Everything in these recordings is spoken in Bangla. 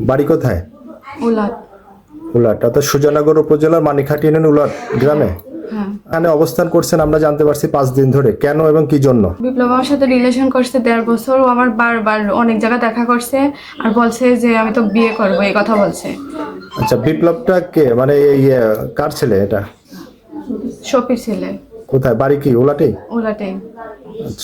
বাড়ি কোথায়? উলাট। উলাট, অর্থাৎ সুজানগর উপজেলার মানিকহাটি ইউনিয়ন উলাট গ্রামে হ্যাঁ। এখানে অবস্থান করছেন আমরা জানতে পারছি 5 দিন ধরে, কেন এবং কি জন্য? বিপ্লব আমার সাথে রিলেশন করছে 1.5 বছর। ও আমার বারবার অনেক জায়গায় দেখা করছে আর বলছে যে আমি তো বিয়ে করবো, এই কথা বলছে। আচ্ছা, বিপ্লবটা কে, মানে এই কার ছেলে এটা? শফির ছেলে। কোথায় বাড়ি, কি উলাটেই? উলাটে।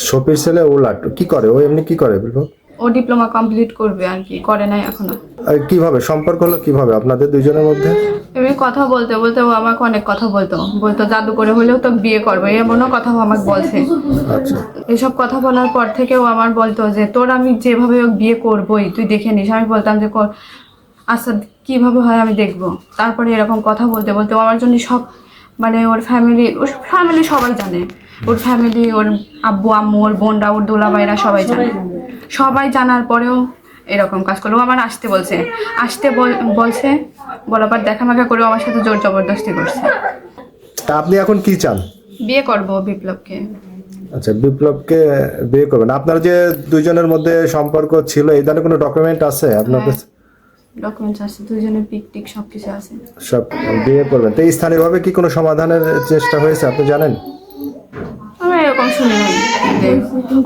শফির ছেলে উলাট, কি করে ও, এমনি কি করে বিপ্লব? ও ডিপ্লোমা কমপ্লিট করবে আর কি, করে নাই এখনো। আর কিভাবে সম্পর্ক হলো, কিভাবে আপনাদের দুইজনের মধ্যে? এমনি কথা বলতে বলতে ও আমাকে অনেক কথা বলতো জাদু করে হলেও তো বিয়ে করবে, এমনও কথা ও আমাকে বলছে। আচ্ছা, এসব কথা বলার পর থেকে ও আমার বলতো যে তোর আমি যেভাবে হোক বিয়ে করবোই, তুই দেখে নিস। আমি বলতাম যে আচ্ছা কিভাবে হয় আমি দেখবো। তারপরে এরকম কথা বলতে বলতে ও আমার জন্য সব, মানে ওর ফ্যামিলি সবাই জানে। ওর ফ্যামিলি, ওর আব্বু আম্মু, ওর বোনরা, ওর দোলাভাইরা সবাই জানে। সবাই জানার পরেও এরকম কাজ করলো। ও আমার আসতে বলছে, বলছে, বলার পর দেখামাখা করে আমার সাথে জোর জবরদস্তি করছে। তা আপনি এখন কি চান? বিয়ে করবো বিপ্লবকে। আচ্ছা, বিপ্লবকে বিয়ে করবেন। আপনার যে দুইজনের মধ্যে সম্পর্ক ছিল, এই ধরনের কোনো ডকুমেন্ট আছে আপনার কাছে? ডকুমেন্টস আছে, দুজনের পিক টিক সব কিছু আছে। সব বিয়ে করবেন। তো স্থানীয়ভাবে কি কোনো সমাধানের চেষ্টা হয়েছে আপনি জানেন? আমি এরকম শুনি নাই যে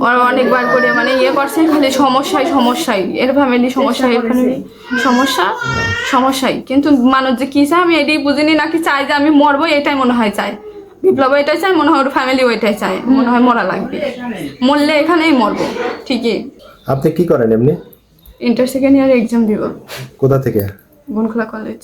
ওর অনেকবার করে মানে ইয়ে করছে, খালি সমস্যাই এর ফ্যামিলি সমস্যা, এর ফ্যামিলি সমস্যাই। কিন্তু মানুষ যে কি চায় আমি এটাই বুঝিনি, নাকি চাই যে আমি মরবো, এটাই মনে হয় চায়। বিপ্লব এটাই চায়, মনে হয় ওর ফ্যামিলি ওইটাই চায়, মনে হয় মরা লাগবে, মরলে এখানেই মরবো। ঠিকই। আপনি কি করেন এমনি? ইন্টার সেকেন্ড ইয়ার এক্সাম দিব। কোথা থেকে? বনখোলা কলেজ।